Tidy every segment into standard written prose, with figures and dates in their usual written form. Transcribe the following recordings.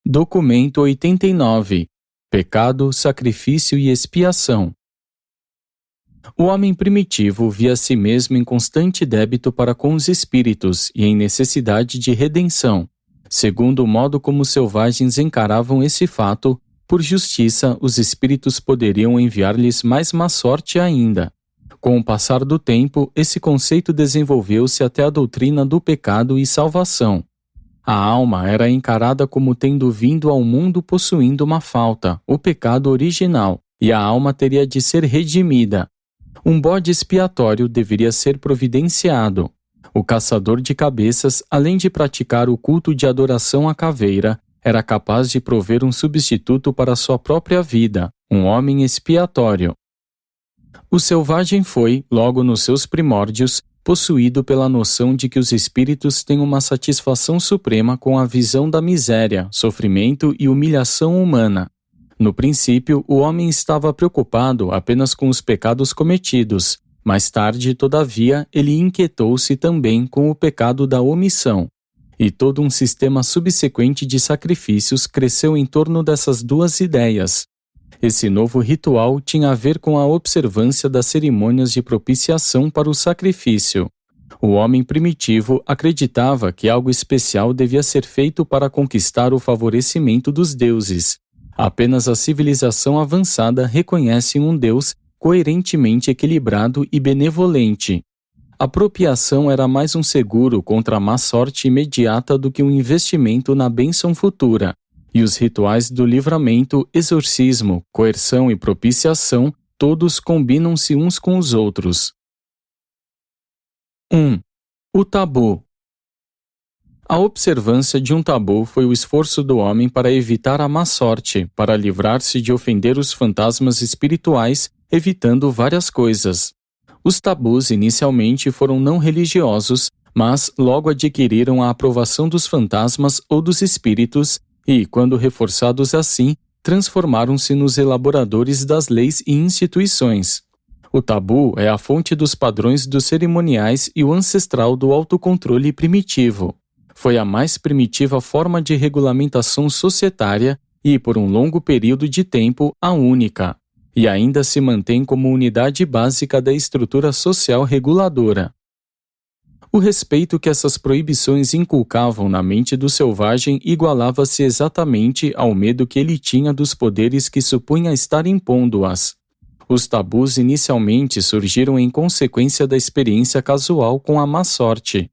Documento 89. Pecado, sacrifício e expiação. O homem primitivo via a si mesmo em constante débito para com os espíritos e em necessidade de redenção. Segundo o modo como os selvagens encaravam esse fato, por justiça, os espíritos poderiam enviar-lhes mais má sorte ainda. Com o passar do tempo, esse conceito desenvolveu-se até a doutrina do pecado e salvação. A alma era encarada como tendo vindo ao mundo possuindo uma falta, o pecado original, e a alma teria de ser redimida. Um bode expiatório deveria ser providenciado. O caçador de cabeças, além de praticar o culto de adoração à caveira, era capaz de prover um substituto para sua própria vida, um homem expiatório. O selvagem foi, logo nos seus primórdios, possuído pela noção de que os espíritos têm uma satisfação suprema com a visão da miséria, sofrimento e humilhação humana. No princípio, o homem estava preocupado apenas com os pecados cometidos. Mais tarde, todavia, ele inquietou-se também com o pecado da omissão. E todo um sistema subsequente de sacrifícios cresceu em torno dessas duas ideias. Esse novo ritual tinha a ver com a observância das cerimônias de propiciação para o sacrifício. O homem primitivo acreditava que algo especial devia ser feito para conquistar o favorecimento dos deuses. Apenas a civilização avançada reconhece um Deus coerentemente equilibrado e benevolente. A propiação era mais um seguro contra a má sorte imediata do que um investimento na bênção futura. E os rituais do livramento, exorcismo, coerção e propiciação, todos combinam-se uns com os outros. 1. O tabu. A observância de um tabu foi o esforço do homem para evitar a má sorte, para livrar-se de ofender os fantasmas espirituais, evitando várias coisas. Os tabus inicialmente foram não religiosos, mas logo adquiriram a aprovação dos fantasmas ou dos espíritos e, quando reforçados assim, transformaram-se nos elaboradores das leis e instituições. O tabu é a fonte dos padrões dos cerimoniais e o ancestral do autocontrole primitivo. Foi a mais primitiva forma de regulamentação societária e, por um longo período de tempo, a única, e ainda se mantém como unidade básica da estrutura social reguladora. O respeito que essas proibições inculcavam na mente do selvagem igualava-se exatamente ao medo que ele tinha dos poderes que supunha estar impondo-as. Os tabus inicialmente surgiram em consequência da experiência casual com a má sorte.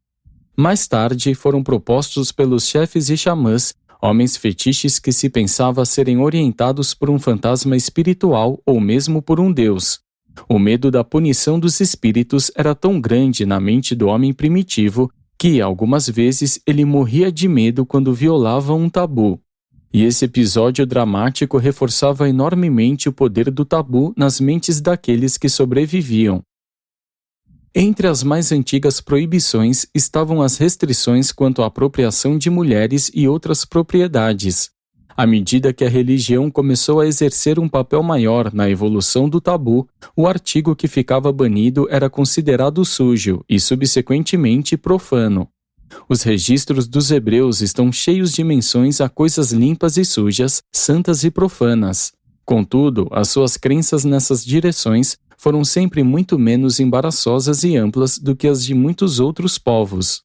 Mais tarde foram propostos pelos chefes e xamãs, homens fetiches que se pensava serem orientados por um fantasma espiritual ou mesmo por um deus. O medo da punição dos espíritos era tão grande na mente do homem primitivo que, algumas vezes, ele morria de medo quando violava um tabu. E esse episódio dramático reforçava enormemente o poder do tabu nas mentes daqueles que sobreviviam. Entre as mais antigas proibições estavam as restrições quanto à apropriação de mulheres e outras propriedades. À medida que a religião começou a exercer um papel maior na evolução do tabu, o artigo que ficava banido era considerado sujo e, subsequentemente, profano. Os registros dos hebreus estão cheios de menções a coisas limpas e sujas, santas e profanas. Contudo, as suas crenças nessas direções foram sempre muito menos embaraçosas e amplas do que as de muitos outros povos.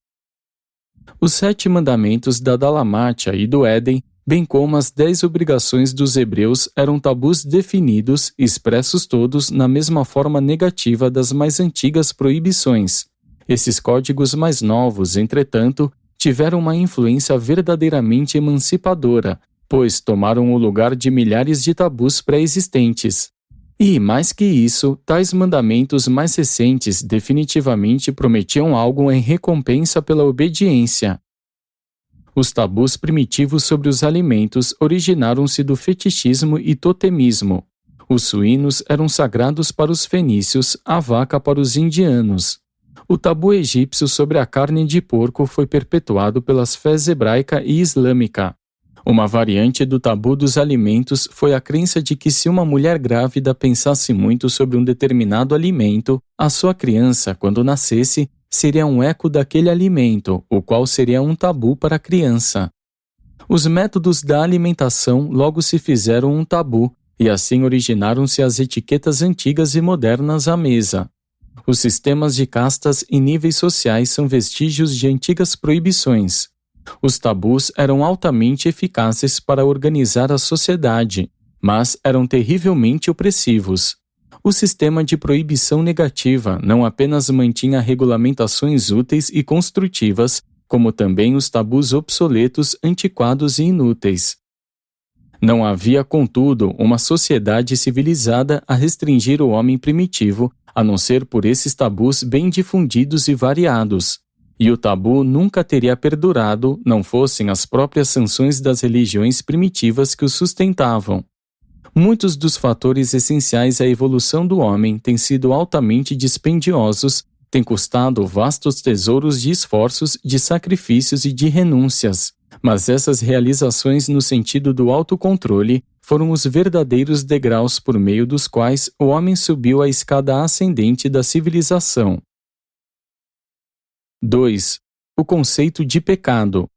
Os 7 mandamentos da Dalamátia e do Éden, bem como as 10 obrigações dos hebreus, eram tabus definidos, expressos todos na mesma forma negativa das mais antigas proibições. Esses códigos mais novos, entretanto, tiveram uma influência verdadeiramente emancipadora, pois tomaram o lugar de milhares de tabus pré-existentes. E, mais que isso, tais mandamentos mais recentes definitivamente prometiam algo em recompensa pela obediência. Os tabus primitivos sobre os alimentos originaram-se do fetichismo e totemismo. Os suínos eram sagrados para os fenícios, a vaca para os indianos. O tabu egípcio sobre a carne de porco foi perpetuado pelas fés hebraica e islâmica. Uma variante do tabu dos alimentos foi a crença de que se uma mulher grávida pensasse muito sobre um determinado alimento, a sua criança, quando nascesse, seria um eco daquele alimento, o qual seria um tabu para a criança. Os métodos da alimentação logo se fizeram um tabu, e assim originaram-se as etiquetas antigas e modernas à mesa. Os sistemas de castas e níveis sociais são vestígios de antigas proibições. Os tabus eram altamente eficazes para organizar a sociedade, mas eram terrivelmente opressivos. O sistema de proibição negativa não apenas mantinha regulamentações úteis e construtivas, como também os tabus obsoletos, antiquados e inúteis. Não havia, contudo, uma sociedade civilizada a restringir o homem primitivo, a não ser por esses tabus bem difundidos e variados. E o tabu nunca teria perdurado, não fossem as próprias sanções das religiões primitivas que o sustentavam. Muitos dos fatores essenciais à evolução do homem têm sido altamente dispendiosos, têm custado vastos tesouros de esforços, de sacrifícios e de renúncias. Mas essas realizações no sentido do autocontrole foram os verdadeiros degraus por meio dos quais o homem subiu a escada ascendente da civilização. 2. O conceito de pecado.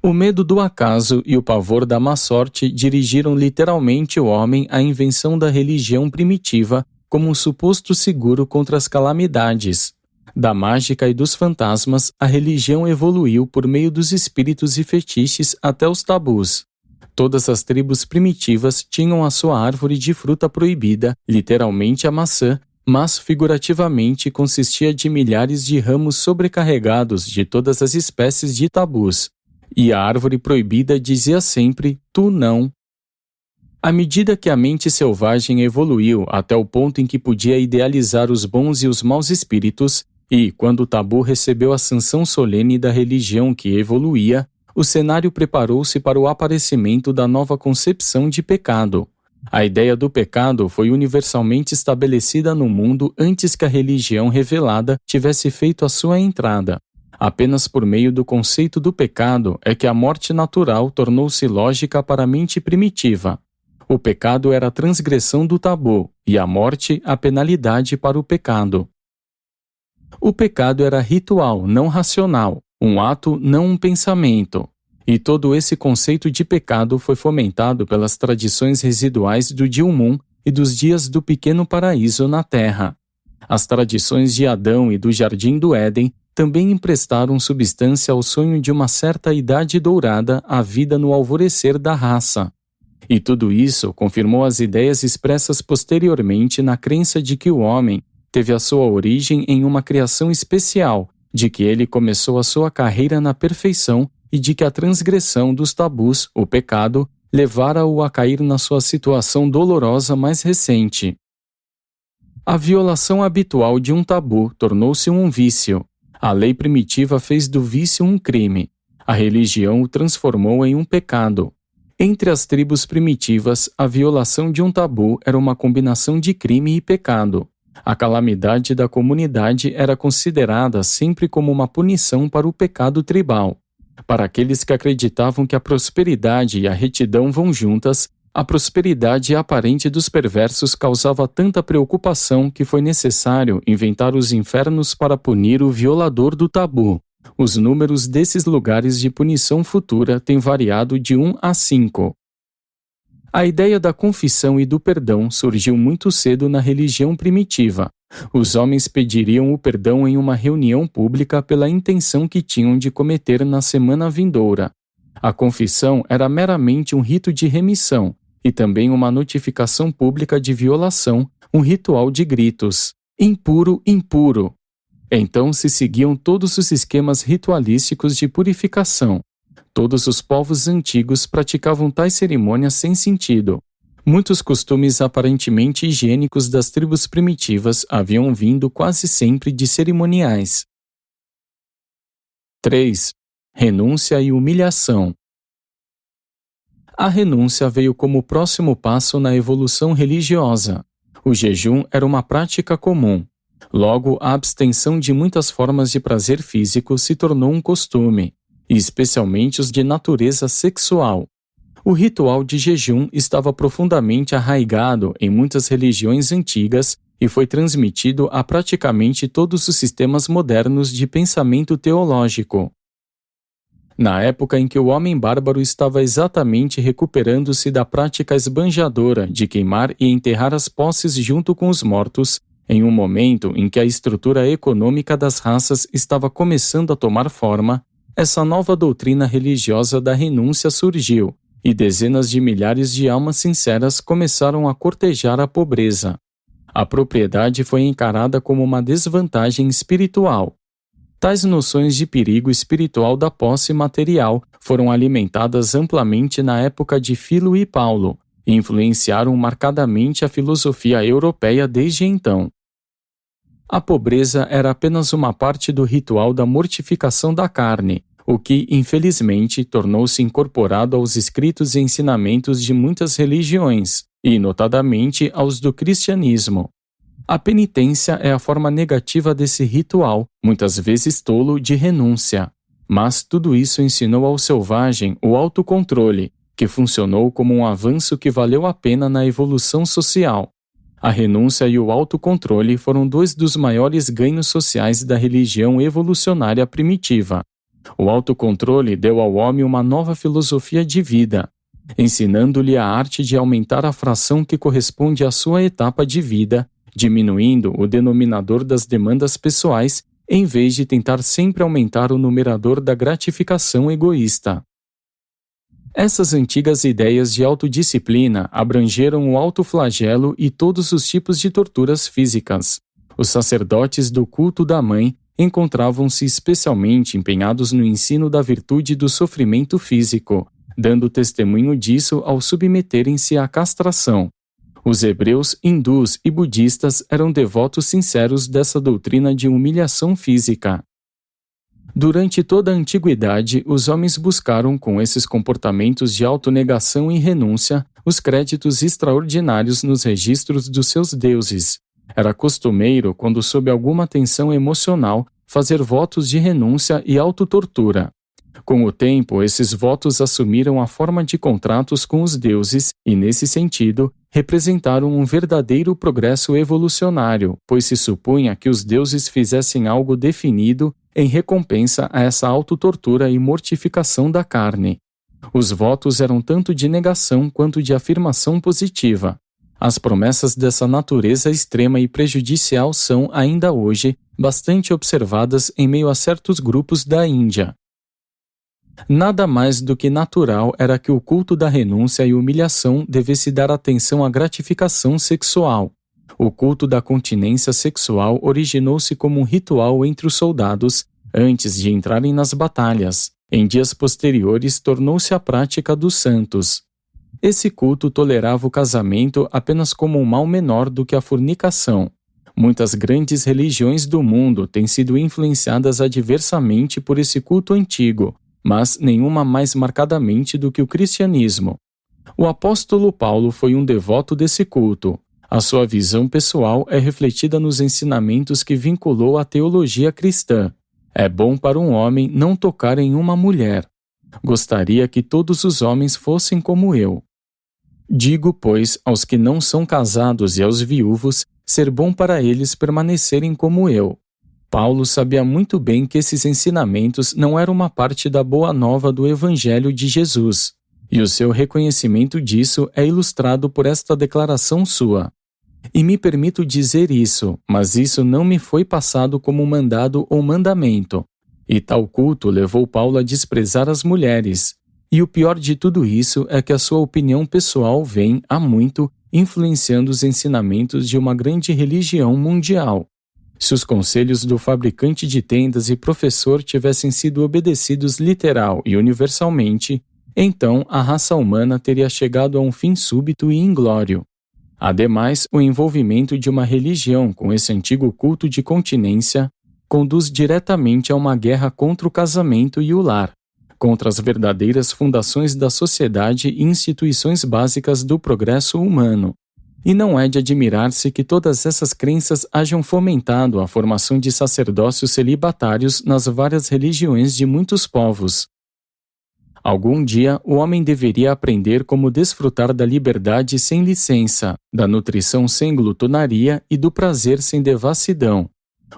O medo do acaso e o pavor da má sorte dirigiram literalmente o homem à invenção da religião primitiva como um suposto seguro contra as calamidades. Da mágica e dos fantasmas, a religião evoluiu por meio dos espíritos e fetiches até os tabus. Todas as tribos primitivas tinham a sua árvore de fruta proibida, literalmente a maçã, mas figurativamente consistia de milhares de ramos sobrecarregados de todas as espécies de tabus. E a árvore proibida dizia sempre, tu não. À medida que a mente selvagem evoluiu até o ponto em que podia idealizar os bons e os maus espíritos, e, quando o tabu recebeu a sanção solene da religião que evoluía, o cenário preparou-se para o aparecimento da nova concepção de pecado. A ideia do pecado foi universalmente estabelecida no mundo antes que a religião revelada tivesse feito a sua entrada. Apenas por meio do conceito do pecado é que a morte natural tornou-se lógica para a mente primitiva. O pecado era a transgressão do tabu, e a morte a penalidade para o pecado. O pecado era ritual, não racional, um ato, não um pensamento. E todo esse conceito de pecado foi fomentado pelas tradições residuais do Dilmun e dos dias do pequeno paraíso na Terra. As tradições de Adão e do Jardim do Éden também emprestaram substância ao sonho de uma certa idade dourada à vida no alvorecer da raça. E tudo isso confirmou as ideias expressas posteriormente na crença de que o homem teve a sua origem em uma criação especial, de que ele começou a sua carreira na perfeição e de que a transgressão dos tabus, o pecado, levara-o a cair na sua situação dolorosa mais recente. A violação habitual de um tabu tornou-se um vício. A lei primitiva fez do vício um crime. A religião o transformou em um pecado. Entre as tribos primitivas, a violação de um tabu era uma combinação de crime e pecado. A calamidade da comunidade era considerada sempre como uma punição para o pecado tribal. Para aqueles que acreditavam que a prosperidade e a retidão vão juntas, a prosperidade aparente dos perversos causava tanta preocupação que foi necessário inventar os infernos para punir o violador do tabu. Os números desses lugares de punição futura têm variado de 1 a 5. A ideia da confissão e do perdão surgiu muito cedo na religião primitiva. Os homens pediriam o perdão em uma reunião pública pela intenção que tinham de cometer na semana vindoura. A confissão era meramente um rito de remissão e também uma notificação pública de violação, um ritual de gritos. Impuro, impuro. Então se seguiam todos os esquemas ritualísticos de purificação. Todos os povos antigos praticavam tais cerimônias sem sentido. Muitos costumes aparentemente higiênicos das tribos primitivas haviam vindo quase sempre de cerimoniais. 3. Renúncia e humilhação. A renúncia veio como próximo passo na evolução religiosa. O jejum era uma prática comum. Logo, a abstenção de muitas formas de prazer físico se tornou um costume, e especialmente os de natureza sexual. O ritual de jejum estava profundamente arraigado em muitas religiões antigas e foi transmitido a praticamente todos os sistemas modernos de pensamento teológico. Na época em que o homem bárbaro estava exatamente recuperando-se da prática esbanjadora de queimar e enterrar as posses junto com os mortos, em um momento em que a estrutura econômica das raças estava começando a tomar forma, essa nova doutrina religiosa da renúncia surgiu, e dezenas de milhares de almas sinceras começaram a cortejar a pobreza. A propriedade foi encarada como uma desvantagem espiritual. Tais noções de perigo espiritual da posse material foram alimentadas amplamente na época de Filo e Paulo, e influenciaram marcadamente a filosofia europeia desde então. A pobreza era apenas uma parte do ritual da mortificação da carne, o que, infelizmente, tornou-se incorporado aos escritos e ensinamentos de muitas religiões, e, notadamente, aos do cristianismo. A penitência é a forma negativa desse ritual, muitas vezes tolo, de renúncia. Mas tudo isso ensinou ao selvagem o autocontrole, que funcionou como um avanço que valeu a pena na evolução social. A renúncia e o autocontrole foram dois dos maiores ganhos sociais da religião evolucionária primitiva. O autocontrole deu ao homem uma nova filosofia de vida, ensinando-lhe a arte de aumentar a fração que corresponde à sua etapa de vida, diminuindo o denominador das demandas pessoais, em vez de tentar sempre aumentar o numerador da gratificação egoísta. Essas antigas ideias de autodisciplina abrangeram o autoflagelo e todos os tipos de torturas físicas. Os sacerdotes do culto da mãe encontravam-se especialmente empenhados no ensino da virtude do sofrimento físico, dando testemunho disso ao submeterem-se à castração. Os hebreus, hindus e budistas eram devotos sinceros dessa doutrina de humilhação física. Durante toda a antiguidade, os homens buscaram, com esses comportamentos de autonegação e renúncia, os créditos extraordinários nos registros dos seus deuses. Era costumeiro, quando sob alguma tensão emocional, fazer votos de renúncia e autotortura. Com o tempo, esses votos assumiram a forma de contratos com os deuses e, nesse sentido, representaram um verdadeiro progresso evolucionário, pois se supunha que os deuses fizessem algo definido em recompensa a essa autotortura e mortificação da carne. Os votos eram tanto de negação quanto de afirmação positiva. As promessas dessa natureza extrema e prejudicial são, ainda hoje, bastante observadas em meio a certos grupos da Índia. Nada mais do que natural era que o culto da renúncia e humilhação devesse dar atenção à gratificação sexual. O culto da continência sexual originou-se como um ritual entre os soldados antes de entrarem nas batalhas. Em dias posteriores, tornou-se a prática dos santos. Esse culto tolerava o casamento apenas como um mal menor do que a fornicação. Muitas grandes religiões do mundo têm sido influenciadas adversamente por esse culto antigo, mas nenhuma mais marcadamente do que o cristianismo. O apóstolo Paulo foi um devoto desse culto. A sua visão pessoal é refletida nos ensinamentos que vinculou à teologia cristã. É bom para um homem não tocar em uma mulher. Gostaria que todos os homens fossem como eu. Digo, pois, aos que não são casados e aos viúvos, ser bom para eles permanecerem como eu. Paulo sabia muito bem que esses ensinamentos não eram uma parte da boa nova do Evangelho de Jesus, e o seu reconhecimento disso é ilustrado por esta declaração sua. E me permito dizer isso, mas isso não me foi passado como mandado ou mandamento. E tal culto levou Paulo a desprezar as mulheres. E o pior de tudo isso é que a sua opinião pessoal vem, há muito, influenciando os ensinamentos de uma grande religião mundial. Se os conselhos do fabricante de tendas e professor tivessem sido obedecidos literal e universalmente, então a raça humana teria chegado a um fim súbito e inglório. Ademais, o envolvimento de uma religião com esse antigo culto de continência conduz diretamente a uma guerra contra o casamento e o lar, contra as verdadeiras fundações da sociedade e instituições básicas do progresso humano. E não é de admirar-se que todas essas crenças hajam fomentado a formação de sacerdócios celibatários nas várias religiões de muitos povos. Algum dia, o homem deveria aprender como desfrutar da liberdade sem licença, da nutrição sem glutonaria e do prazer sem devassidão.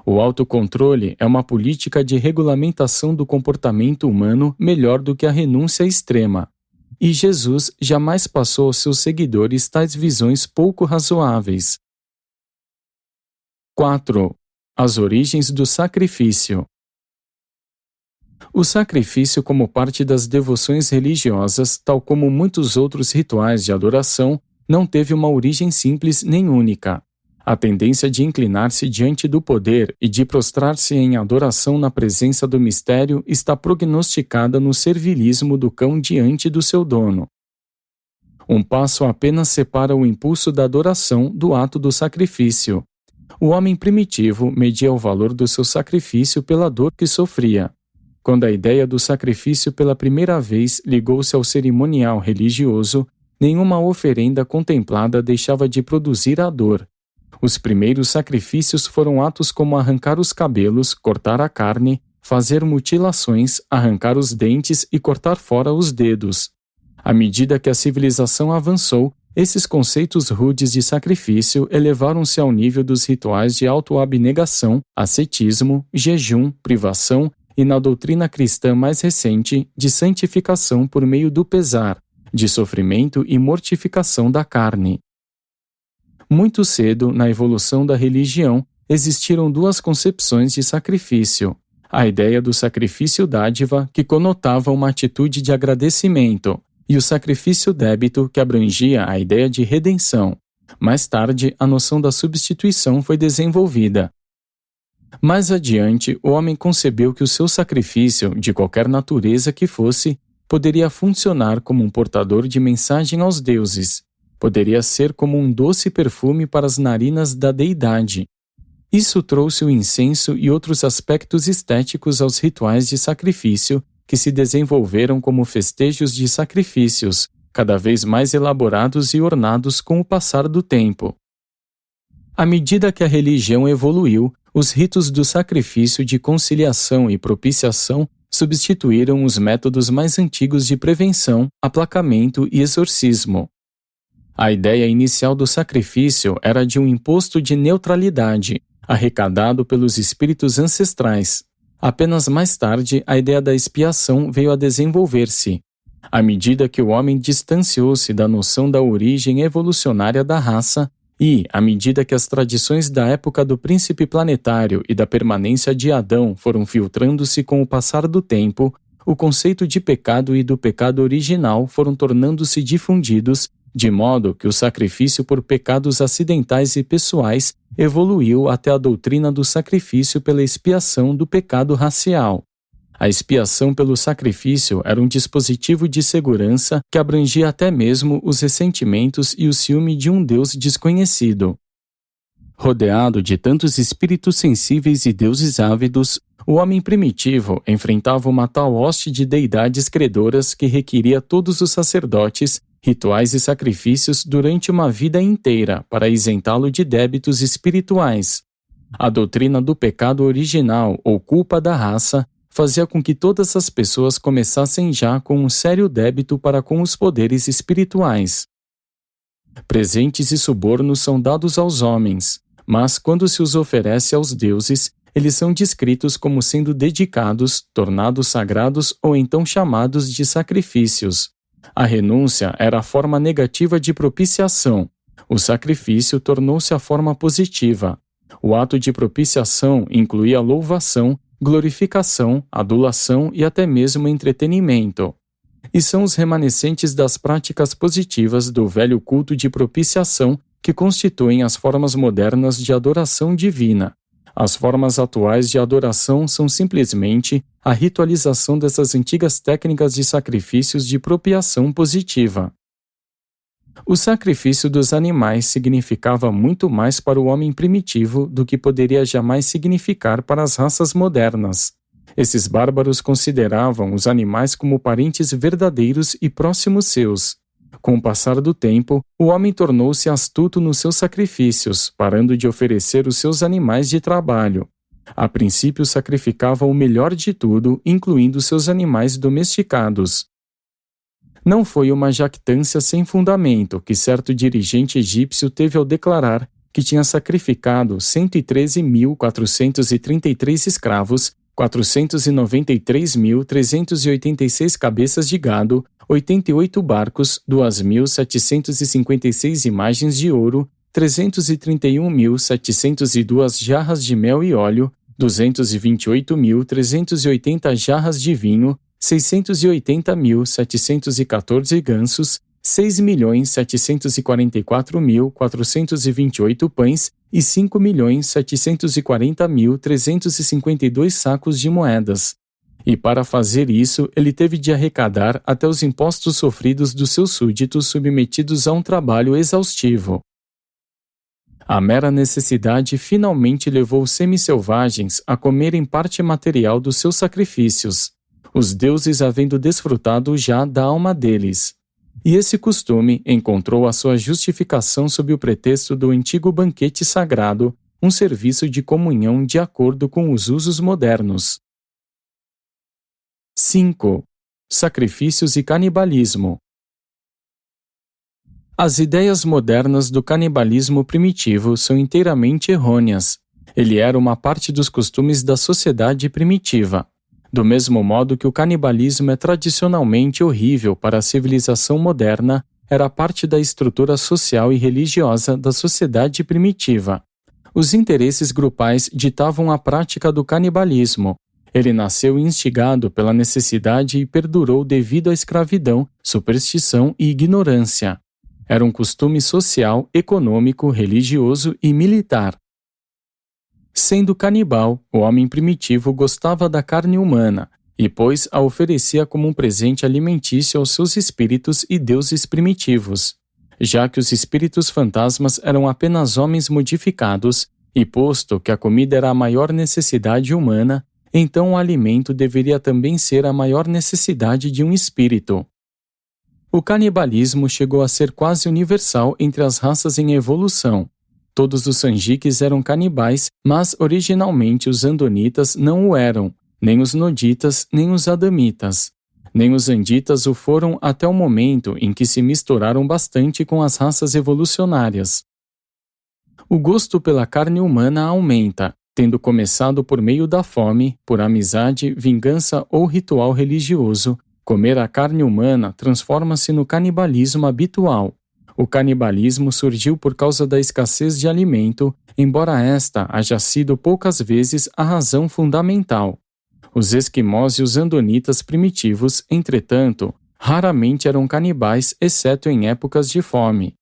O autocontrole é uma política de regulamentação do comportamento humano melhor do que a renúncia extrema. E Jesus jamais passou aos seus seguidores tais visões pouco razoáveis. 4. As origens do sacrifício. O sacrifício, como parte das devoções religiosas, tal como muitos outros rituais de adoração, não teve uma origem simples nem única. A tendência de inclinar-se diante do poder e de prostrar-se em adoração na presença do mistério está prognosticada no servilismo do cão diante do seu dono. Um passo apenas separa o impulso da adoração do ato do sacrifício. O homem primitivo media o valor do seu sacrifício pela dor que sofria. Quando a ideia do sacrifício pela primeira vez ligou-se ao cerimonial religioso, nenhuma oferenda contemplada deixava de produzir a dor. Os primeiros sacrifícios foram atos como arrancar os cabelos, cortar a carne, fazer mutilações, arrancar os dentes e cortar fora os dedos. À medida que a civilização avançou, esses conceitos rudes de sacrifício elevaram-se ao nível dos rituais de autoabnegação, ascetismo, jejum, privação e, na doutrina cristã mais recente, de santificação por meio do pesar, de sofrimento e mortificação da carne. Muito cedo, na evolução da religião, existiram duas concepções de sacrifício. A ideia do sacrifício dádiva, que conotava uma atitude de agradecimento, e o sacrifício débito, que abrangia a ideia de redenção. Mais tarde, a noção da substituição foi desenvolvida. Mais adiante, o homem concebeu que o seu sacrifício, de qualquer natureza que fosse, poderia funcionar como um portador de mensagem aos deuses. Poderia ser como um doce perfume para as narinas da deidade. Isso trouxe o incenso e outros aspectos estéticos aos rituais de sacrifício, que se desenvolveram como festejos de sacrifícios, cada vez mais elaborados e ornados com o passar do tempo. À medida que a religião evoluiu, os ritos do sacrifício de conciliação e propiciação substituíram os métodos mais antigos de prevenção, aplacamento e exorcismo. A ideia inicial do sacrifício era de um imposto de neutralidade, arrecadado pelos espíritos ancestrais. Apenas mais tarde, a ideia da expiação veio a desenvolver-se. À medida que o homem distanciou-se da noção da origem evolucionária da raça e, à medida que as tradições da época do príncipe planetário e da permanência de Adão foram filtrando-se com o passar do tempo, o conceito de pecado e do pecado original foram tornando-se difundidos, de modo que o sacrifício por pecados acidentais e pessoais evoluiu até a doutrina do sacrifício pela expiação do pecado racial. A expiação pelo sacrifício era um dispositivo de segurança que abrangia até mesmo os ressentimentos e o ciúme de um Deus desconhecido. Rodeado de tantos espíritos sensíveis e deuses ávidos, o homem primitivo enfrentava uma tal hoste de deidades credoras que requeria todos os sacerdotes, rituais e sacrifícios durante uma vida inteira para isentá-lo de débitos espirituais. A doutrina do pecado original ou culpa da raça fazia com que todas as pessoas começassem já com um sério débito para com os poderes espirituais. Presentes e subornos são dados aos homens, mas quando se os oferece aos deuses, eles são descritos como sendo dedicados, tornados sagrados ou então chamados de sacrifícios. A renúncia era a forma negativa de propiciação. O sacrifício tornou-se a forma positiva. O ato de propiciação incluía louvação, glorificação, adulação e até mesmo entretenimento. E são os remanescentes das práticas positivas do velho culto de propiciação que constituem as formas modernas de adoração divina. As formas atuais de adoração são simplesmente a ritualização dessas antigas técnicas de sacrifícios de propiciação positiva. O sacrifício dos animais significava muito mais para o homem primitivo do que poderia jamais significar para as raças modernas. Esses bárbaros consideravam os animais como parentes verdadeiros e próximos seus. Com o passar do tempo, o homem tornou-se astuto nos seus sacrifícios, parando de oferecer os seus animais de trabalho. A princípio sacrificava o melhor de tudo, incluindo seus animais domesticados. Não foi uma jactância sem fundamento que certo dirigente egípcio teve ao declarar que tinha sacrificado 113.433 escravos, 493.386 cabeças de gado, 88 barcos, 2.756 imagens de ouro, 331.702 jarras de mel e óleo, 228.380 jarras de vinho, 680.714 gansos, 6.744.428 pães e 5.740.352 sacos de moedas. E para fazer isso, ele teve de arrecadar até os impostos sofridos dos seus súditos submetidos a um trabalho exaustivo. A mera necessidade finalmente levou os semi-selvagens a comerem parte material dos seus sacrifícios, os deuses havendo desfrutado já da alma deles. E esse costume encontrou a sua justificação sob o pretexto do antigo banquete sagrado, um serviço de comunhão de acordo com os usos modernos. 5. Sacrifícios e canibalismo. As ideias modernas do canibalismo primitivo são inteiramente errôneas. Ele era uma parte dos costumes da sociedade primitiva. Do mesmo modo que o canibalismo é tradicionalmente horrível para a civilização moderna, era parte da estrutura social e religiosa da sociedade primitiva. Os interesses grupais ditavam a prática do canibalismo. Ele nasceu instigado pela necessidade e perdurou devido à escravidão, superstição e ignorância. Era um costume social, econômico, religioso e militar. Sendo canibal, o homem primitivo gostava da carne humana e, pois, a oferecia como um presente alimentício aos seus espíritos e deuses primitivos. Já que os espíritos fantasmas eram apenas homens modificados, e posto que a comida era a maior necessidade humana, então o alimento deveria também ser a maior necessidade de um espírito. O canibalismo chegou a ser quase universal entre as raças em evolução. Todos os Sanjiques eram canibais, mas originalmente os Andonitas não o eram, nem os Noditas, nem os Adamitas. Nem os Anditas o foram até o momento em que se misturaram bastante com as raças evolucionárias. O gosto pela carne humana aumenta, tendo começado por meio da fome, por amizade, vingança ou ritual religioso. Comer a carne humana transforma-se no canibalismo habitual. O canibalismo surgiu por causa da escassez de alimento, embora esta haja sido poucas vezes a razão fundamental. Os esquimós e os andonitas primitivos, entretanto, raramente eram canibais, exceto em épocas de fome.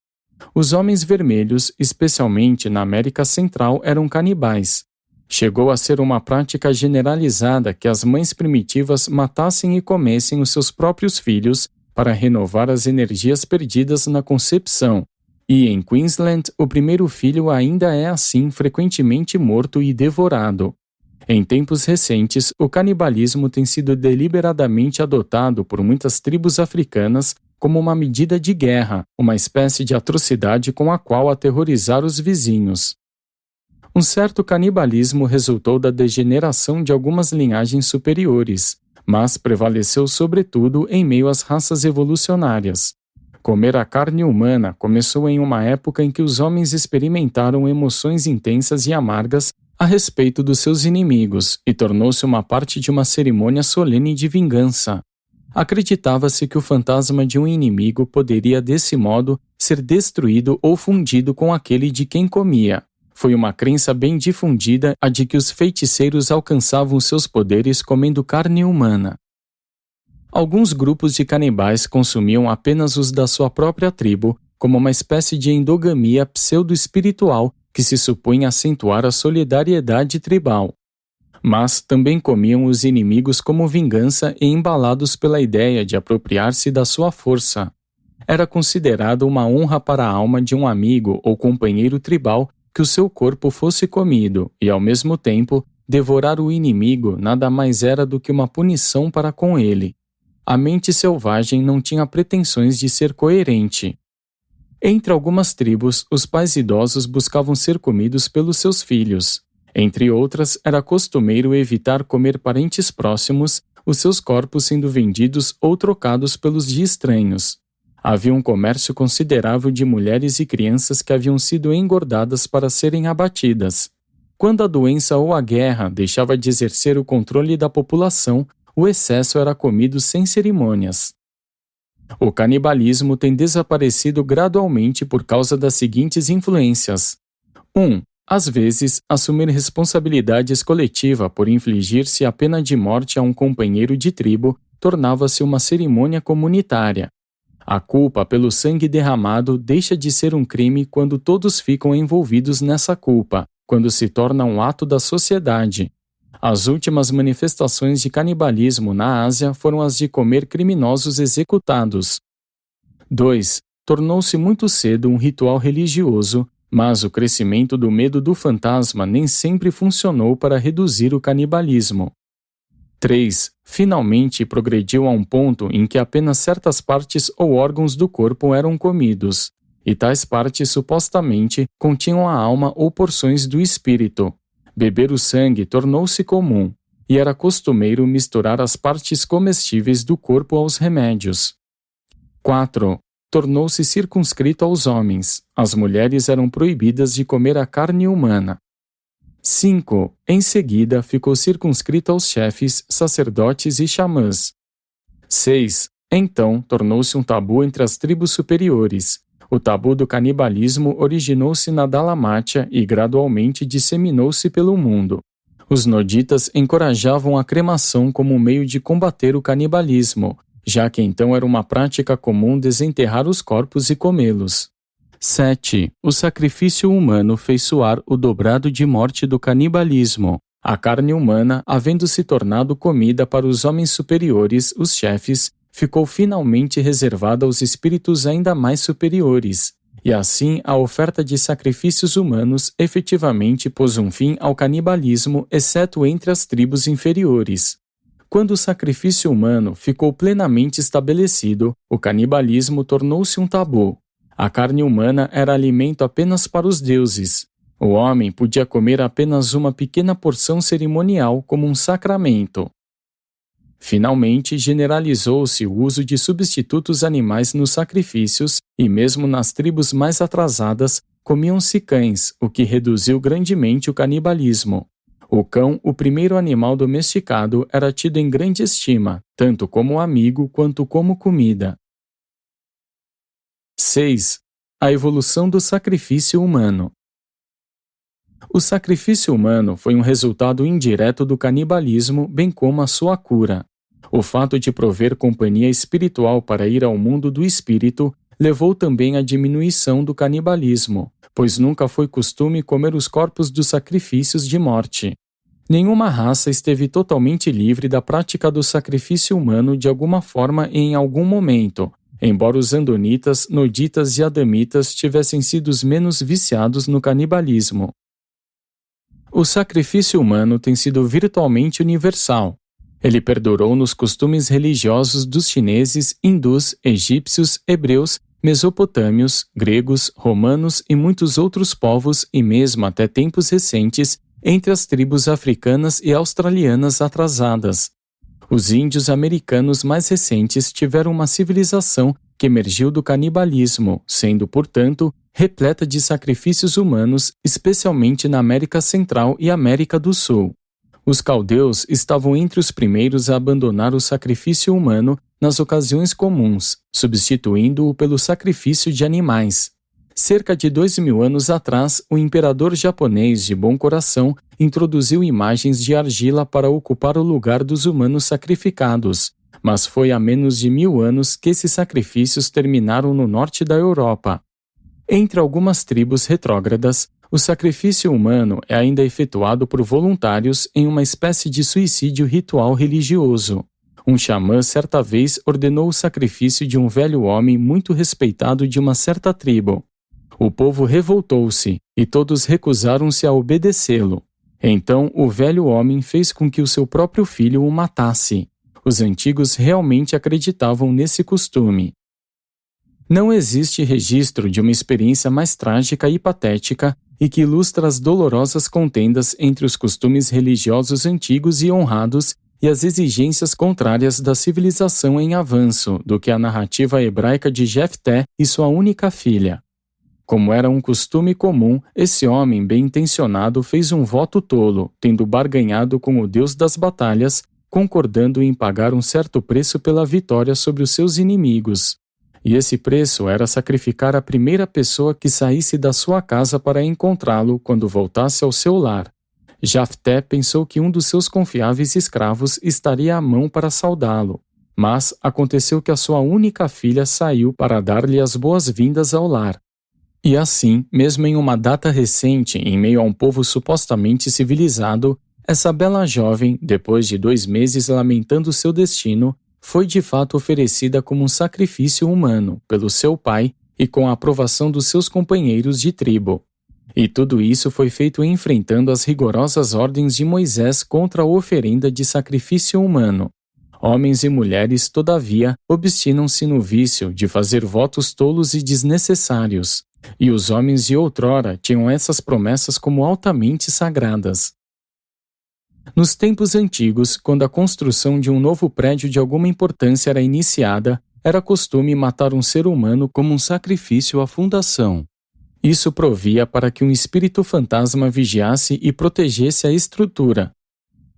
Os homens vermelhos, especialmente na América Central, eram canibais. Chegou a ser uma prática generalizada que as mães primitivas matassem e comessem os seus próprios filhos para renovar as energias perdidas na concepção. E em Queensland, o primeiro filho ainda é assim frequentemente morto e devorado. Em tempos recentes, o canibalismo tem sido deliberadamente adotado por muitas tribos africanas como uma medida de guerra, uma espécie de atrocidade com a qual aterrorizar os vizinhos. Um certo canibalismo resultou da degeneração de algumas linhagens superiores, mas prevaleceu sobretudo em meio às raças evolucionárias. Comer a carne humana começou em uma época em que os homens experimentaram emoções intensas e amargas a respeito dos seus inimigos e tornou-se uma parte de uma cerimônia solene de vingança. Acreditava-se que o fantasma de um inimigo poderia, desse modo, ser destruído ou fundido com aquele de quem comia. Foi uma crença bem difundida a de que os feiticeiros alcançavam seus poderes comendo carne humana. Alguns grupos de canibais consumiam apenas os da sua própria tribo, como uma espécie de endogamia pseudo-espiritual que se supunha acentuar a solidariedade tribal. Mas também comiam os inimigos como vingança e embalados pela ideia de apropriar-se da sua força. Era considerado uma honra para a alma de um amigo ou companheiro tribal que o seu corpo fosse comido, e ao mesmo tempo, devorar o inimigo nada mais era do que uma punição para com ele. A mente selvagem não tinha pretensões de ser coerente. Entre algumas tribos, os pais idosos buscavam ser comidos pelos seus filhos. Entre outras, era costumeiro evitar comer parentes próximos, os seus corpos sendo vendidos ou trocados pelos de estranhos. Havia um comércio considerável de mulheres e crianças que haviam sido engordadas para serem abatidas. Quando a doença ou a guerra deixava de exercer o controle da população, o excesso era comido sem cerimônias. O canibalismo tem desaparecido gradualmente por causa das seguintes influências. 1. Às vezes, assumir responsabilidades coletiva por infligir-se a pena de morte a um companheiro de tribo tornava-se uma cerimônia comunitária. A culpa pelo sangue derramado deixa de ser um crime quando todos ficam envolvidos nessa culpa, quando se torna um ato da sociedade. As últimas manifestações de canibalismo na Ásia foram as de comer criminosos executados. 2. Tornou-se muito cedo um ritual religioso, mas o crescimento do medo do fantasma nem sempre funcionou para reduzir o canibalismo. 3. Finalmente progrediu a um ponto em que apenas certas partes ou órgãos do corpo eram comidos, e tais partes supostamente continham a alma ou porções do espírito. Beber o sangue tornou-se comum, e era costumeiro misturar as partes comestíveis do corpo aos remédios. 4. Tornou-se circunscrito aos homens. As mulheres eram proibidas de comer a carne humana. 5. Em seguida, ficou circunscrito aos chefes, sacerdotes e xamãs. 6. Então, tornou-se um tabu entre as tribos superiores. O tabu do canibalismo originou-se na Dalamátia e gradualmente disseminou-se pelo mundo. Os noditas encorajavam a cremação como um meio de combater o canibalismo, já que então era uma prática comum desenterrar os corpos e comê-los. 7. O sacrifício humano fez soar o dobrado de morte do canibalismo. A carne humana, havendo se tornado comida para os homens superiores, os chefes, ficou finalmente reservada aos espíritos ainda mais superiores. E assim, a oferta de sacrifícios humanos efetivamente pôs um fim ao canibalismo, exceto entre as tribos inferiores. Quando o sacrifício humano ficou plenamente estabelecido, o canibalismo tornou-se um tabu. A carne humana era alimento apenas para os deuses. O homem podia comer apenas uma pequena porção cerimonial como um sacramento. Finalmente, generalizou-se o uso de substitutos animais nos sacrifícios e mesmo nas tribos mais atrasadas comiam-se cães, o que reduziu grandemente o canibalismo. O cão, o primeiro animal domesticado, era tido em grande estima, tanto como amigo quanto como comida. 6. A evolução do sacrifício humano. O sacrifício humano foi um resultado indireto do canibalismo, bem como a sua cura. O fato de prover companhia espiritual para ir ao mundo do espírito levou também à diminuição do canibalismo, pois nunca foi costume comer os corpos dos sacrifícios de morte. Nenhuma raça esteve totalmente livre da prática do sacrifício humano de alguma forma e em algum momento, embora os andonitas, noditas e adamitas tivessem sido os menos viciados no canibalismo. O sacrifício humano tem sido virtualmente universal. Ele perdurou nos costumes religiosos dos chineses, hindus, egípcios, hebreus, mesopotâmios, gregos, romanos e muitos outros povos e mesmo até tempos recentes entre as tribos africanas e australianas atrasadas. Os índios americanos mais recentes tiveram uma civilização que emergiu do canibalismo, sendo, portanto, repleta de sacrifícios humanos, especialmente na América Central e América do Sul. Os caldeus estavam entre os primeiros a abandonar o sacrifício humano nas ocasiões comuns, substituindo-o pelo sacrifício de animais. Cerca de 2000 anos atrás, o imperador japonês de bom coração introduziu imagens de argila para ocupar o lugar dos humanos sacrificados, mas foi há menos de 1000 anos que esses sacrifícios terminaram no norte da Europa. Entre algumas tribos retrógradas, o sacrifício humano é ainda efetuado por voluntários em uma espécie de suicídio ritual religioso. Um xamã certa vez ordenou o sacrifício de um velho homem muito respeitado de uma certa tribo. O povo revoltou-se e todos recusaram-se a obedecê-lo. Então o velho homem fez com que o seu próprio filho o matasse. Os antigos realmente acreditavam nesse costume. Não existe registro de uma experiência mais trágica e patética e que ilustra as dolorosas contendas entre os costumes religiosos antigos e honrados e as exigências contrárias da civilização em avanço do que a narrativa hebraica de Jefté e sua única filha. Como era um costume comum, esse homem bem-intencionado fez um voto tolo, tendo barganhado com o Deus das batalhas, concordando em pagar um certo preço pela vitória sobre os seus inimigos. E esse preço era sacrificar a primeira pessoa que saísse da sua casa para encontrá-lo quando voltasse ao seu lar. Jefté pensou que um dos seus confiáveis escravos estaria à mão para saudá-lo, mas aconteceu que a sua única filha saiu para dar-lhe as boas-vindas ao lar. E assim, mesmo em uma data recente, em meio a um povo supostamente civilizado, essa bela jovem, depois de 2 meses lamentando seu destino, foi de fato oferecida como um sacrifício humano pelo seu pai e com a aprovação dos seus companheiros de tribo. E tudo isso foi feito enfrentando as rigorosas ordens de Moisés contra a oferenda de sacrifício humano. Homens e mulheres, todavia, obstinam-se no vício de fazer votos tolos e desnecessários. E os homens de outrora tinham essas promessas como altamente sagradas. Nos tempos antigos, quando a construção de um novo prédio de alguma importância era iniciada, era costume matar um ser humano como um sacrifício à fundação. Isso provia para que um espírito fantasma vigiasse e protegesse a estrutura.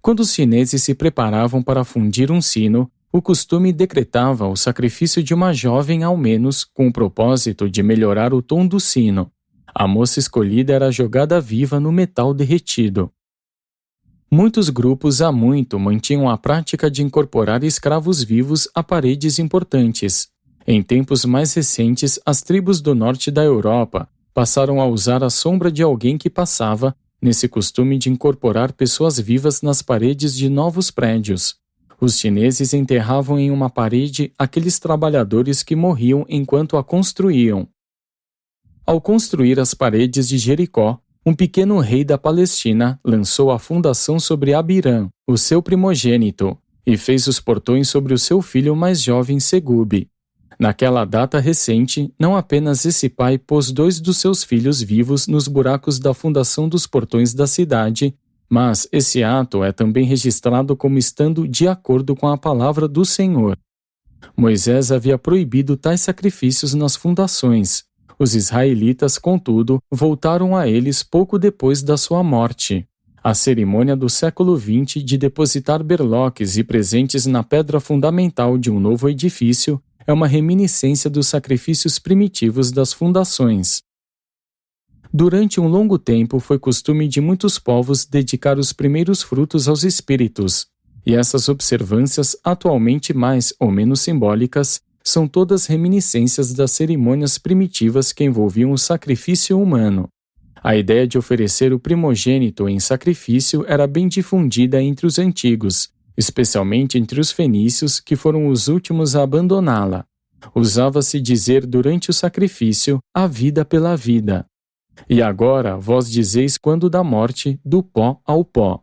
Quando os chineses se preparavam para fundir um sino, o costume decretava o sacrifício de uma jovem ao menos com o propósito de melhorar o tom do sino. A moça escolhida era jogada viva no metal derretido. Muitos grupos há muito mantinham a prática de incorporar escravos vivos a paredes importantes. Em tempos mais recentes, as tribos do norte da Europa passaram a usar a sombra de alguém que passava, nesse costume de incorporar pessoas vivas nas paredes de novos prédios. Os chineses enterravam em uma parede aqueles trabalhadores que morriam enquanto a construíam. Ao construir as paredes de Jericó, um pequeno rei da Palestina lançou a fundação sobre Abirã, o seu primogênito, e fez os portões sobre o seu filho mais jovem Segube. Naquela data recente, não apenas esse pai pôs 2 dos seus filhos vivos nos buracos da fundação dos portões da cidade, mas esse ato é também registrado como estando de acordo com a palavra do Senhor. Moisés havia proibido tais sacrifícios nas fundações. Os israelitas, contudo, voltaram a eles pouco depois da sua morte. A cerimônia do século XX de depositar berloques e presentes na pedra fundamental de um novo edifício é uma reminiscência dos sacrifícios primitivos das fundações. Durante um longo tempo foi costume de muitos povos dedicar os primeiros frutos aos espíritos, e essas observâncias, atualmente mais ou menos simbólicas, são todas reminiscências das cerimônias primitivas que envolviam o sacrifício humano. A ideia de oferecer o primogênito em sacrifício era bem difundida entre os antigos, especialmente entre os fenícios, que foram os últimos a abandoná-la. Usava-se dizer durante o sacrifício, a vida pela vida. E agora vós dizeis quando da morte, do pó ao pó.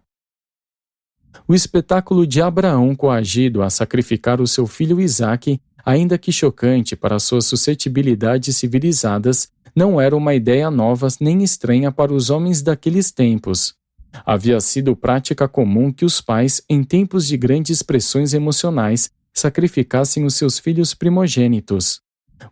O espetáculo de Abraão coagido a sacrificar o seu filho Isaque, ainda que chocante para suas suscetibilidades civilizadas, não era uma ideia nova nem estranha para os homens daqueles tempos. Havia sido prática comum que os pais, em tempos de grandes pressões emocionais, sacrificassem os seus filhos primogênitos.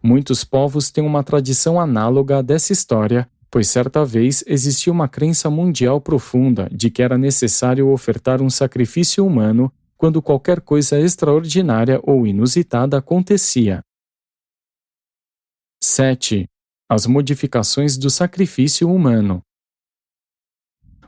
Muitos povos têm uma tradição análoga a dessa história, pois certa vez existia uma crença mundial profunda de que era necessário ofertar um sacrifício humano quando qualquer coisa extraordinária ou inusitada acontecia. 7. As modificações do sacrifício humano.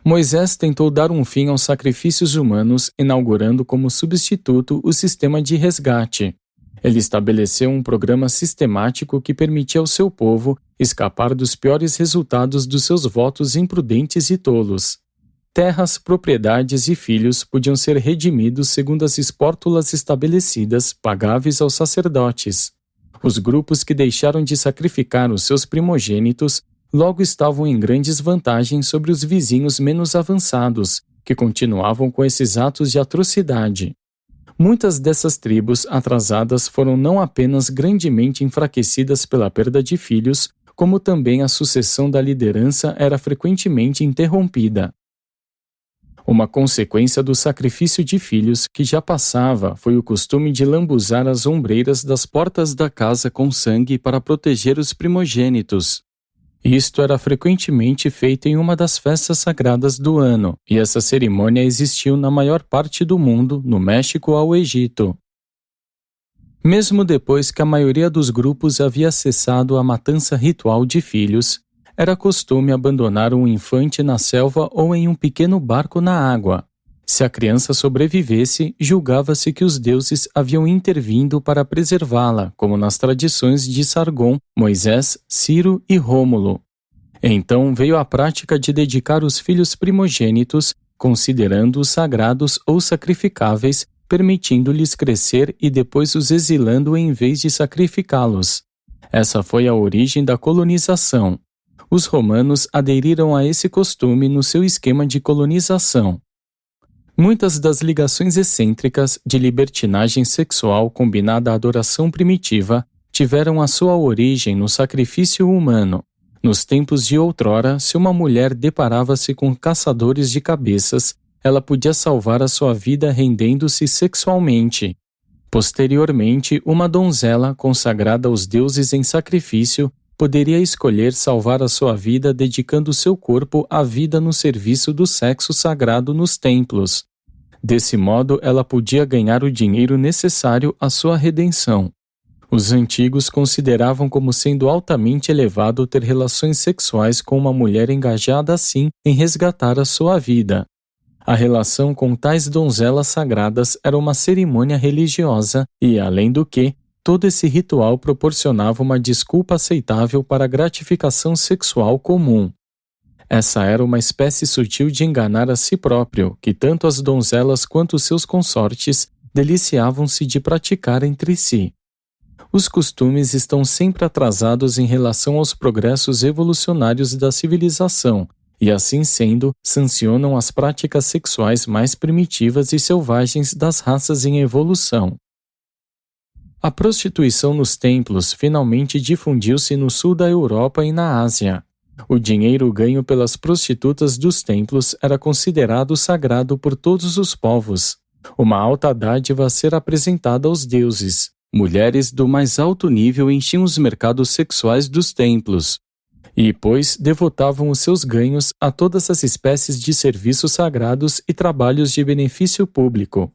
Moisés tentou dar um fim aos sacrifícios humanos, inaugurando como substituto o sistema de resgate. Ele estabeleceu um programa sistemático que permitia ao seu povo escapar dos piores resultados dos seus votos imprudentes e tolos. Terras, propriedades e filhos podiam ser redimidos segundo as espórtulas estabelecidas, pagáveis aos sacerdotes. Os grupos que deixaram de sacrificar os seus primogênitos logo estavam em grandes vantagens sobre os vizinhos menos avançados, que continuavam com esses atos de atrocidade. Muitas dessas tribos atrasadas foram não apenas grandemente enfraquecidas pela perda de filhos, como também a sucessão da liderança era frequentemente interrompida. Uma consequência do sacrifício de filhos que já passava foi o costume de lambuzar as ombreiras das portas da casa com sangue para proteger os primogênitos. Isto era frequentemente feito em uma das festas sagradas do ano, e essa cerimônia existiu na maior parte do mundo, no México ao Egito. Mesmo depois que a maioria dos grupos havia cessado a matança ritual de filhos, era costume abandonar um infante na selva ou em um pequeno barco na água. Se a criança sobrevivesse, julgava-se que os deuses haviam intervindo para preservá-la, como nas tradições de Sargon, Moisés, Ciro e Rômulo. Então veio a prática de dedicar os filhos primogênitos, considerando-os sagrados ou sacrificáveis, permitindo-lhes crescer e depois os exilando em vez de sacrificá-los. Essa foi a origem da colonização. Os romanos aderiram a esse costume no seu esquema de colonização. Muitas das ligações excêntricas de libertinagem sexual combinada à adoração primitiva tiveram a sua origem no sacrifício humano. Nos tempos de outrora, se uma mulher deparava-se com caçadores de cabeças, ela podia salvar a sua vida rendendo-se sexualmente. Posteriormente, uma donzela consagrada aos deuses em sacrifício poderia escolher salvar a sua vida dedicando seu corpo à vida no serviço do sexo sagrado nos templos. Desse modo, ela podia ganhar o dinheiro necessário à sua redenção. Os antigos consideravam como sendo altamente elevado ter relações sexuais com uma mulher engajada assim em resgatar a sua vida. A relação com tais donzelas sagradas era uma cerimônia religiosa e, além do que, todo esse ritual proporcionava uma desculpa aceitável para a gratificação sexual comum. Essa era uma espécie sutil de enganar a si próprio, que tanto as donzelas quanto seus consortes deliciavam-se de praticar entre si. Os costumes estão sempre atrasados em relação aos progressos evolucionários da civilização, e assim sendo, sancionam as práticas sexuais mais primitivas e selvagens das raças em evolução. A prostituição nos templos finalmente difundiu-se no sul da Europa e na Ásia. O dinheiro ganho pelas prostitutas dos templos era considerado sagrado por todos os povos, uma alta dádiva a ser apresentada aos deuses. Mulheres do mais alto nível enchiam os mercados sexuais dos templos, e, pois, devotavam os seus ganhos a todas as espécies de serviços sagrados e trabalhos de benefício público.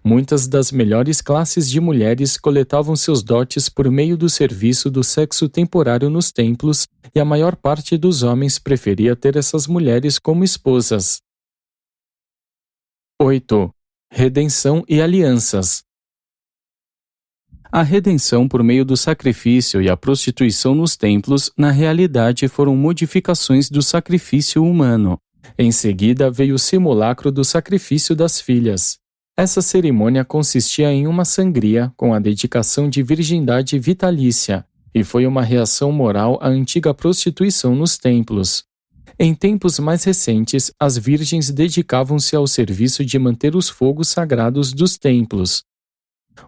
Muitas das melhores classes de mulheres coletavam seus dotes por meio do serviço do sexo temporário nos templos, e a maior parte dos homens preferia ter essas mulheres como esposas. 8. Redenção e alianças. A redenção por meio do sacrifício e a prostituição nos templos, na realidade, foram modificações do sacrifício humano. Em seguida veio o simulacro do sacrifício das filhas. Essa cerimônia consistia em uma sangria com a dedicação de virgindade vitalícia, e foi uma reação moral à antiga prostituição nos templos. Em tempos mais recentes, as virgens dedicavam-se ao serviço de manter os fogos sagrados dos templos.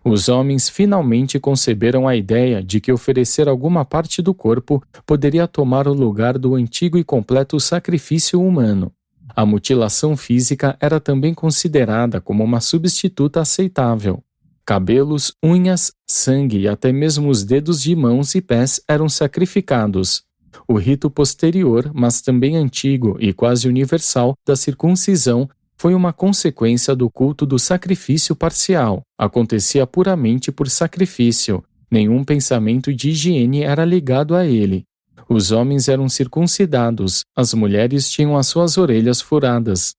Os homens finalmente conceberam a ideia de que oferecer alguma parte do corpo poderia tomar o lugar do antigo e completo sacrifício humano. A mutilação física era também considerada como uma substituta aceitável. Cabelos, unhas, sangue e até mesmo os dedos de mãos e pés eram sacrificados. O rito posterior, mas também antigo e quase universal, da circuncisão foi uma consequência do culto do sacrifício parcial. Acontecia puramente por sacrifício. Nenhum pensamento de higiene era ligado a ele. Os homens eram circuncidados, as mulheres tinham as suas orelhas furadas.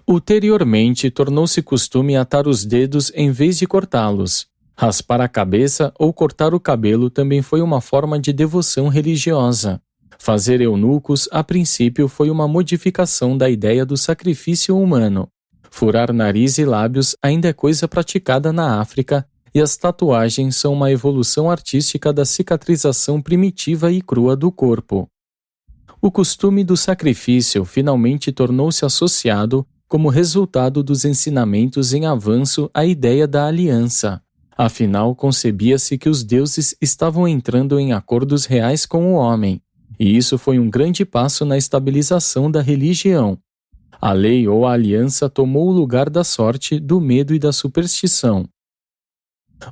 Ulteriormente, tornou-se costume atar os dedos em vez de cortá-los. Raspar a cabeça ou cortar o cabelo também foi uma forma de devoção religiosa. Fazer eunucos, a princípio, foi uma modificação da ideia do sacrifício humano. Furar nariz e lábios ainda é coisa praticada na África, e as tatuagens são uma evolução artística da cicatrização primitiva e crua do corpo. O costume do sacrifício finalmente tornou-se associado, como resultado dos ensinamentos em avanço, à ideia da aliança. Afinal, concebia-se que os deuses estavam entrando em acordos reais com o homem, e isso foi um grande passo na estabilização da religião. A lei ou a aliança tomou o lugar da sorte, do medo e da superstição.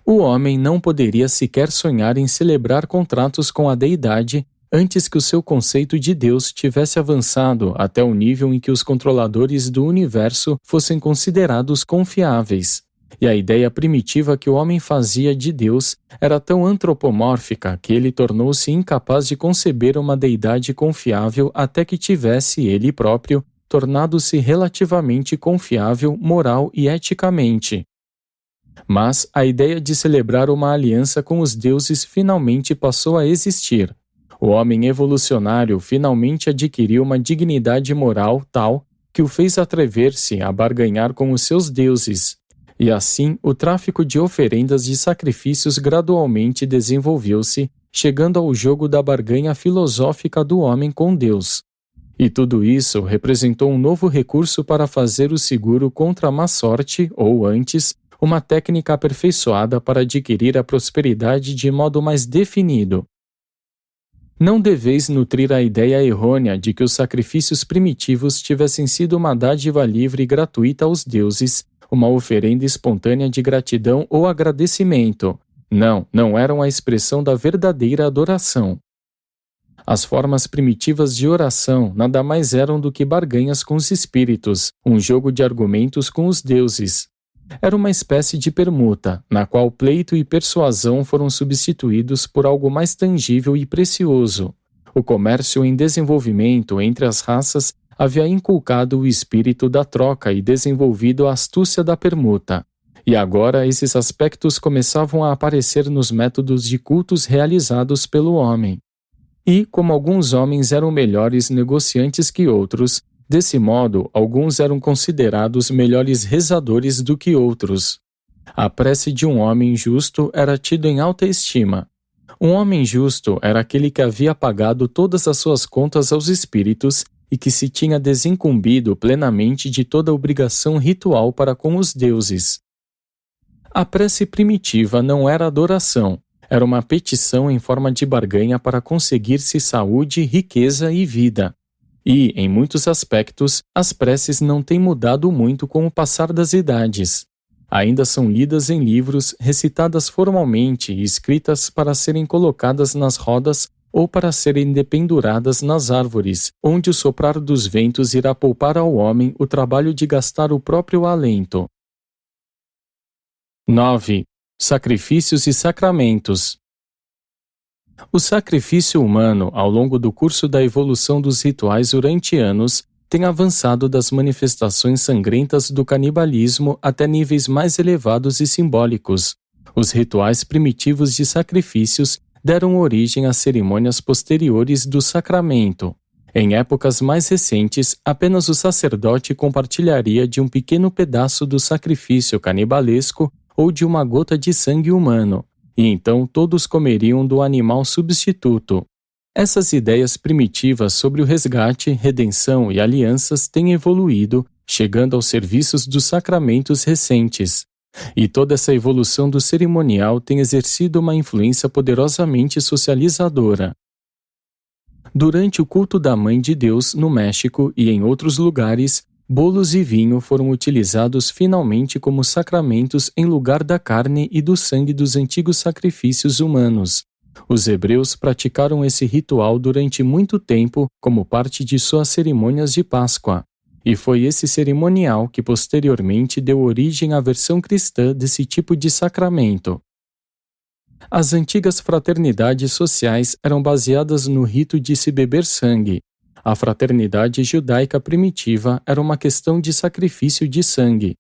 O homem não poderia sequer sonhar em celebrar contratos com a deidade antes que o seu conceito de Deus tivesse avançado até o nível em que os controladores do universo fossem considerados confiáveis. E a ideia primitiva que o homem fazia de Deus era tão antropomórfica que ele tornou-se incapaz de conceber uma deidade confiável até que tivesse ele próprio tornado-se relativamente confiável moral e eticamente. Mas a ideia de celebrar uma aliança com os deuses finalmente passou a existir. O homem evolucionário finalmente adquiriu uma dignidade moral tal que o fez atrever-se a barganhar com os seus deuses. E assim, o tráfico de oferendas de sacrifícios gradualmente desenvolveu-se, chegando ao jogo da barganha filosófica do homem com Deus. E tudo isso representou um novo recurso para fazer o seguro contra a má sorte, ou antes, uma técnica aperfeiçoada para adquirir a prosperidade de modo mais definido. Não deveis nutrir a ideia errônea de que os sacrifícios primitivos tivessem sido uma dádiva livre e gratuita aos deuses, uma oferenda espontânea de gratidão ou agradecimento. Não eram a expressão da verdadeira adoração. As formas primitivas de oração nada mais eram do que barganhas com os espíritos, um jogo de argumentos com os deuses. Era uma espécie de permuta, na qual pleito e persuasão foram substituídos por algo mais tangível e precioso. O comércio em desenvolvimento entre as raças havia inculcado o espírito da troca e desenvolvido a astúcia da permuta. E agora esses aspectos começavam a aparecer nos métodos de cultos realizados pelo homem. E, como alguns homens eram melhores negociantes que outros, desse modo, alguns eram considerados melhores rezadores do que outros. A prece de um homem justo era tido em alta estima. Um homem justo era aquele que havia pagado todas as suas contas aos espíritos e que se tinha desincumbido plenamente de toda obrigação ritual para com os deuses. A prece primitiva não era adoração, era uma petição em forma de barganha para conseguir-se saúde, riqueza e vida. E, em muitos aspectos, as preces não têm mudado muito com o passar das idades. Ainda são lidas em livros, recitadas formalmente e escritas para serem colocadas nas rodas ou para serem dependuradas nas árvores, onde o soprar dos ventos irá poupar ao homem o trabalho de gastar o próprio alento. 9. Sacrifícios e sacramentos. O sacrifício humano, ao longo do curso da evolução dos rituais durante anos, tem avançado das manifestações sangrentas do canibalismo até níveis mais elevados e simbólicos. Os rituais primitivos de sacrifícios deram origem a cerimônias posteriores do sacramento. Em épocas mais recentes, apenas o sacerdote compartilharia de um pequeno pedaço do sacrifício canibalesco ou de uma gota de sangue humano, e então todos comeriam do animal substituto. Essas ideias primitivas sobre o resgate, redenção e alianças têm evoluído, chegando aos serviços dos sacramentos recentes. E toda essa evolução do cerimonial tem exercido uma influência poderosamente socializadora. Durante o culto da Mãe de Deus no México e em outros lugares, bolos e vinho foram utilizados finalmente como sacramentos em lugar da carne e do sangue dos antigos sacrifícios humanos. Os hebreus praticaram esse ritual durante muito tempo como parte de suas cerimônias de Páscoa. E foi esse cerimonial que posteriormente deu origem à versão cristã desse tipo de sacramento. As antigas fraternidades sociais eram baseadas no rito de se beber sangue. A fraternidade judaica primitiva era uma questão de sacrifício de sangue.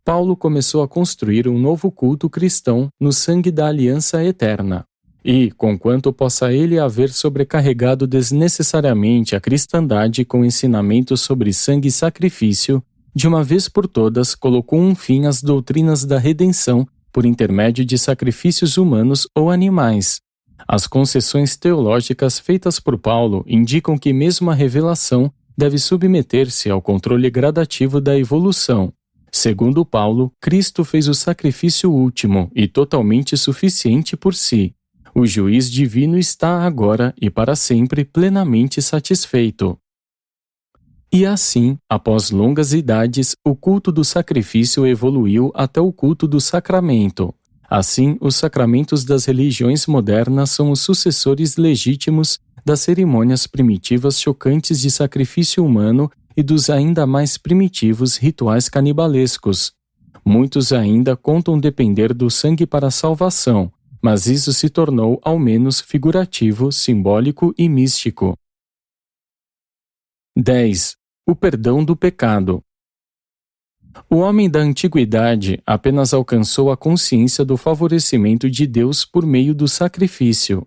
Paulo começou a construir um novo culto cristão no sangue da aliança eterna. E, conquanto possa ele haver sobrecarregado desnecessariamente a cristandade com ensinamentos sobre sangue e sacrifício, de uma vez por todas colocou um fim às doutrinas da redenção por intermédio de sacrifícios humanos ou animais. As concessões teológicas feitas por Paulo indicam que mesmo a revelação deve submeter-se ao controle gradativo da evolução. Segundo Paulo, Cristo fez o sacrifício último e totalmente suficiente por si. O juiz divino está agora e para sempre plenamente satisfeito. E assim, após longas idades, o culto do sacrifício evoluiu até o culto do sacramento. Assim, os sacramentos das religiões modernas são os sucessores legítimos das cerimônias primitivas chocantes de sacrifício humano e dos ainda mais primitivos rituais canibalescos. Muitos ainda contam depender do sangue para a salvação, mas isso se tornou ao menos figurativo, simbólico e místico. 10. O perdão do pecado. O homem da antiguidade apenas alcançou a consciência do favorecimento de Deus por meio do sacrifício.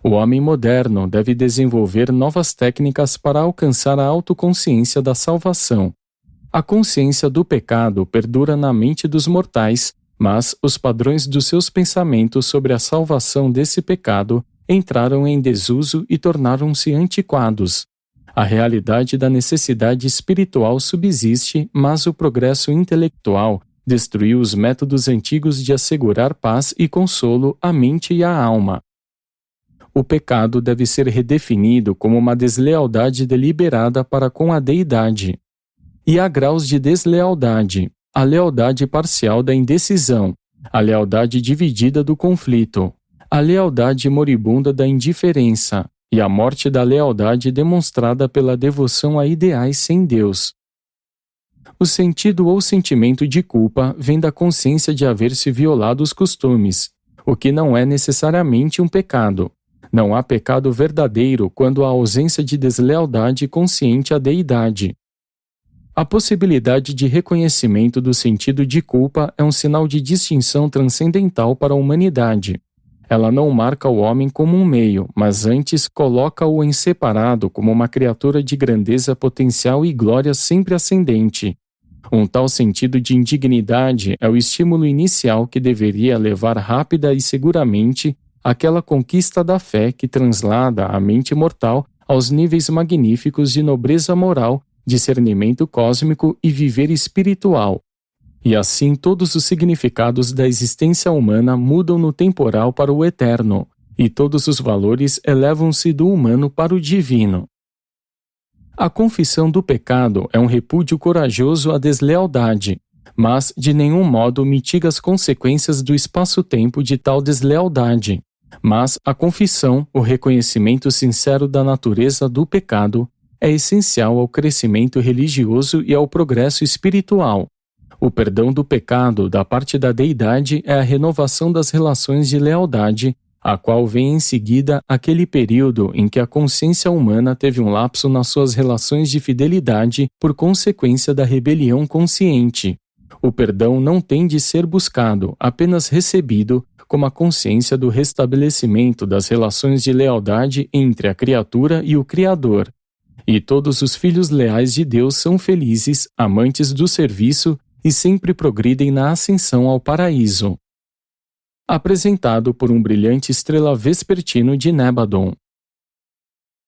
O homem moderno deve desenvolver novas técnicas para alcançar a autoconsciência da salvação. A consciência do pecado perdura na mente dos mortais, mas os padrões dos seus pensamentos sobre a salvação desse pecado entraram em desuso e tornaram-se antiquados. A realidade da necessidade espiritual subsiste, mas o progresso intelectual destruiu os métodos antigos de assegurar paz e consolo à mente e à alma. O pecado deve ser redefinido como uma deslealdade deliberada para com a deidade. E há graus de deslealdade: a lealdade parcial da indecisão, a lealdade dividida do conflito, a lealdade moribunda da indiferença e a morte da lealdade demonstrada pela devoção a ideais sem Deus. O sentido ou sentimento de culpa vem da consciência de haver-se violado os costumes, o que não é necessariamente um pecado. Não há pecado verdadeiro quando há ausência de deslealdade consciente à deidade. A possibilidade de reconhecimento do sentido de culpa é um sinal de distinção transcendental para a humanidade. Ela não marca o homem como um meio, mas antes coloca-o em separado como uma criatura de grandeza potencial e glória sempre ascendente. Um tal sentido de indignidade é o estímulo inicial que deveria levar rápida e seguramente àquela conquista da fé que translada a mente mortal aos níveis magníficos de nobreza moral, discernimento cósmico e viver espiritual. E assim todos os significados da existência humana mudam no temporal para o eterno, e todos os valores elevam-se do humano para o divino. A confissão do pecado é um repúdio corajoso à deslealdade, mas de nenhum modo mitiga as consequências do espaço-tempo de tal deslealdade. Mas a confissão, o reconhecimento sincero da natureza do pecado, é essencial ao crescimento religioso e ao progresso espiritual. O perdão do pecado da parte da deidade é a renovação das relações de lealdade, a qual vem em seguida aquele período em que a consciência humana teve um lapso nas suas relações de fidelidade por consequência da rebelião consciente. O perdão não tem de ser buscado, apenas recebido, como a consciência do restabelecimento das relações de lealdade entre a criatura e o Criador. E todos os filhos leais de Deus são felizes, amantes do serviço e sempre progridem na ascensão ao paraíso. Apresentado por um brilhante estrela vespertino de Nébadon.